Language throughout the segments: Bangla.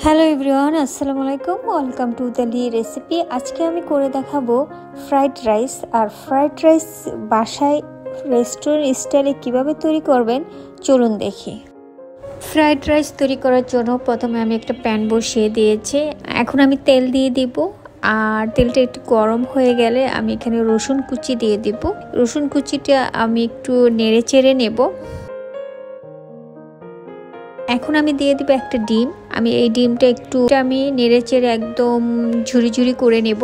হ্যালো এভরিওয়ান, আসসালামু আলাইকুম। Welcome to the Lee recipe. আজকে আমি করে দেখাবো ফ্রাইড রাইস। আর ফ্রাইড রাইস বাসায় রেস্টুরেন্ট স্টাইলে কিভাবে তৈরি করবেন চলুন দেখি। ফ্রাইড রাইস তৈরি করার জন্য প্রথমে আমি একটা প্যান বসিয়ে দিয়েছি। এখন আমি তেল দিয়ে দিব, আর তেলটা একটু গরম হয়ে গেলে আমি এখানে রসুন কুচি দিয়ে দিব। রসুন কুচিটা আমি একটু নেড়ে চেড়ে নেব। এখন আমি দিয়ে দিব একটা ডিম। আমি এই ডিমটা একটু নেড়ে চেড়ে একদম ঝুরি ঝুরি করে নেব।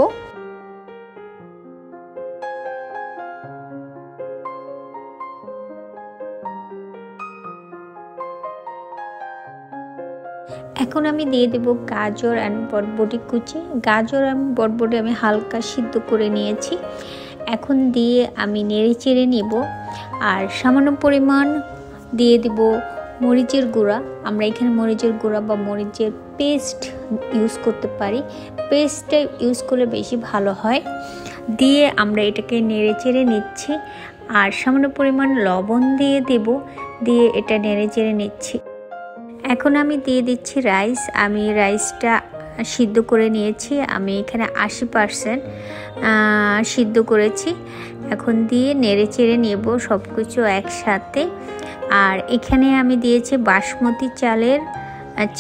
এখন আমি দিয়ে দেব গাজর অ্যান্ড বটবটি কুচি। গাজর এবং বটবটি আমি হালকা সিদ্ধ করে নিয়েছি। এখন দিয়ে আমি নেড়ে চেড়ে নেব। আর সামান্য পরিমাণ দিয়ে দেব মরিচের গুঁড়া। আমরা এখানে মরিচের গুঁড়া বা মরিচের পেস্ট ইউজ করতে পারি। পেস্টটা ইউজ করলে বেশি ভালো হয়। দিয়ে আমরা এটাকে নেড়ে চেড়ে নিচ্ছি। আর সামান্য পরিমাণ লবণ দিয়ে দেব, দিয়ে এটা নেড়ে চেড়ে নিচ্ছি। এখন আমি দিয়ে দিচ্ছি রাইস। আমি রাইসটা সিদ্ধ করে নিয়েছি। আমি এখানে 80% সিদ্ধ করেছি। এখন দিয়ে নেড়ে চেড়ে নেব সব কিছু একসাথে। আর এখানে আমি দিয়েছি বাসমতি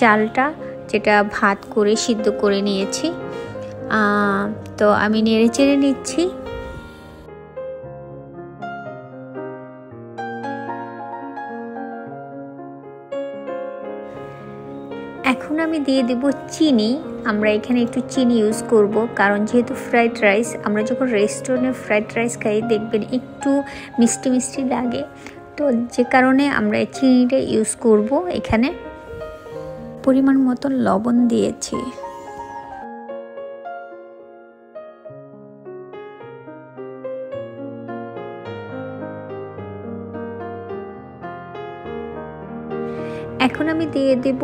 চালটা, যেটা ভাত করে সিদ্ধ করে নিয়েছি। তো আমি নেড়ে চেড়ে নিচ্ছি। এখন আমি দিয়ে দেব চিনি। আমরা এখানে একটু চিনি ইউজ করব, কারণ যেহেতু ফ্রাইড রাইস, আমরা যখন রেস্টুরেন্টে ফ্রাইড রাইস খাই দেখবেন একটু মিষ্টি মিষ্টি লাগে। তো যে কারণে আমরা চিনিটা ইউজ করব। এখানে পরিমাণ মতো লবণ দিয়েছি। এখন আমি দিয়ে দেব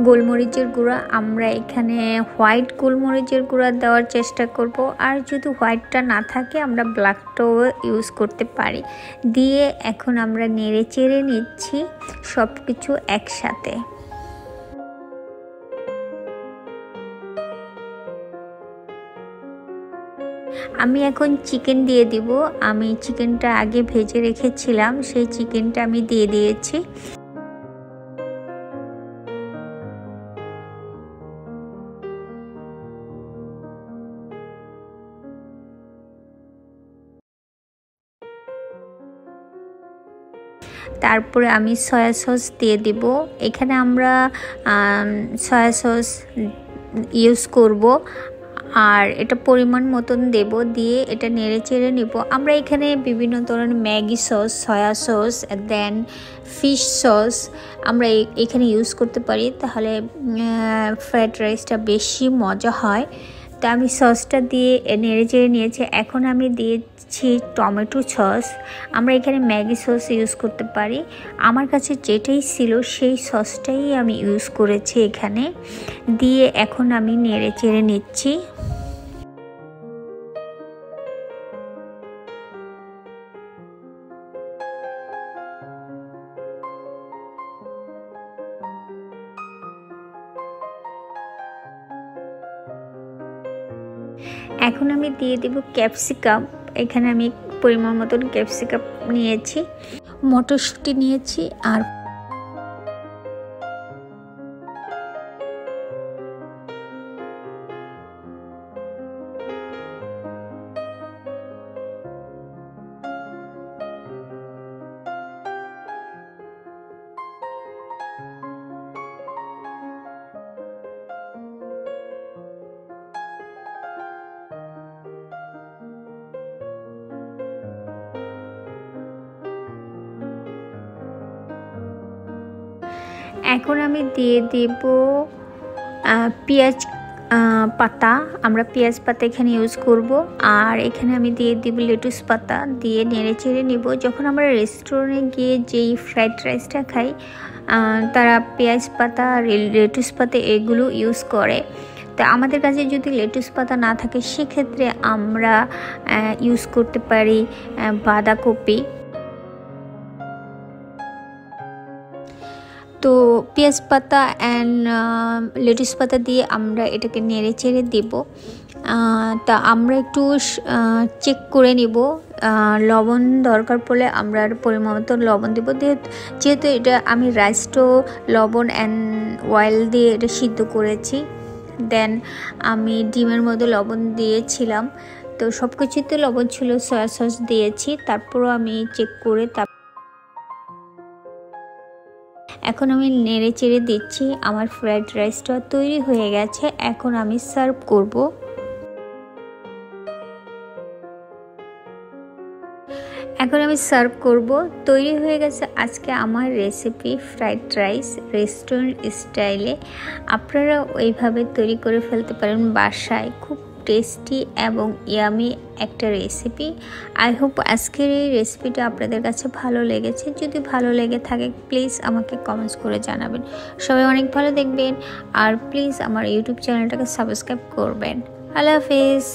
গোলমরিচের গুঁড়া। আমরা এখানে হোয়াইট গোলমরিচের গুঁড়া দেওয়ার চেষ্টা করব। আর যদি হোয়াইটটা না থাকে আমরা ব্ল্যাকটাও ইউজ করতে পারি। দিয়ে এখন আমরা নেড়ে চেড়ে নিচ্ছি সব কিছু একসাথে। আমি এখন চিকেন দিয়ে দিব। আমি চিকেনটা আগে ভেজে রেখেছিলাম, সেই চিকেনটা আমি দিয়ে দিয়েছি। তারপরে আমি সয়া সস দিয়ে দিব। এখানে আমরা সয়া সস ইউজ করব। আর এটা পরিমাণ মতন দেব, দিয়ে এটা নেড়ে চেড়ে নেব। আমরা এখানে বিভিন্ন ধরনের ম্যাগি সস, সয়া সস, দেন ফিশ সস আমরা এখানে ইউজ করতে পারি, তাহলে ফ্রাইড রাইসটা বেশি মজা হয়। তা আমি সসটা দিয়ে নেড়ে চেড়ে নিয়েছি। এখন আমি দিয়েছি টমেটো সস। আমরা এখানে ম্যাগি সস ইউজ করতে পারি। আমার কাছে যেটাই ছিল সেই সসটাই আমি ইউজ করেছি এখানে। দিয়ে এখন আমি নেড়ে চেড়ে নিচ্ছি। এখন আমি দিয়ে দেব ক্যাপসিকাম। এখানে আমি পরিমাণ মতন ক্যাপসিকাম নিয়েছি, মটরশুঁটি নিয়েছি। আর এখন আমি দিয়ে দেব পেঁয়াজ পাতা। আমরা পেঁয়াজ পাতা এখানে ইউজ করব। আর এখানে আমি দিয়ে দেব লেটুস পাতা। দিয়ে নেড়ে চেড়ে নেব। যখন আমরা রেস্টুরেন্টে গিয়ে যেই ফ্রাইড রাইসটা খাই, তারা পেঁয়াজ পাতা, লেটুস পাতা এগুলো ইউজ করে। তো আমাদের কাছে যদি লেটুস পাতা না থাকে, সেক্ষেত্রে আমরা ইউজ করতে পারি বাঁধাকপি। তো তো পেঁয়াজ পাতা অ্যান্ড লেটুস পাতা দিয়ে আমরা এটাকে নেড়ে চেড়ে দেব। তা আমরা একটু চেক করে নিব, লবণ দরকার পড়লে আমরা পরিমাণ মতো লবণ দেবো। যেহেতু এটা আমি রাইসটাও লবণ অ্যান্ড অয়েল দিয়ে এটা সিদ্ধ করেছি, দেন আমি ডিমের মধ্যে লবণ দিয়েছিলাম, তো সব কিছুতে লবণ ছিল, সয়া সস দিয়েছি, তারপরও আমি চেক করে এখন আমি নেড়ে চেড়ে দিচ্ছি। আমার ফ্রাইড রাইসটা তৈরি হয়ে গেছে, এখন আমি সার্ভ করব। তৈরি হয়ে গেছে আজকে আমার রেসিপি ফ্রাইড রাইস রেস্টুরেন্ট স্টাইলে। আপনারা ওইভাবে তৈরি করে ফেলতে পারেন বাসায়, খুব টেস্টি এবং ইয়ামি একটা রেসিপি। আই হোপ আজকের এই রেসিপিটা আপনাদের কাছে ভালো লেগেছে। যদি ভালো লেগে থাকে প্লিজ আমাকে কমেন্টস করে জানাবেন। সবাই অনেক ভালো দেখবেন, আর প্লিজ আমার ইউটিউব চ্যানেলটাকে সাবস্ক্রাইব করবেন। আল্লাহ হাফেজ।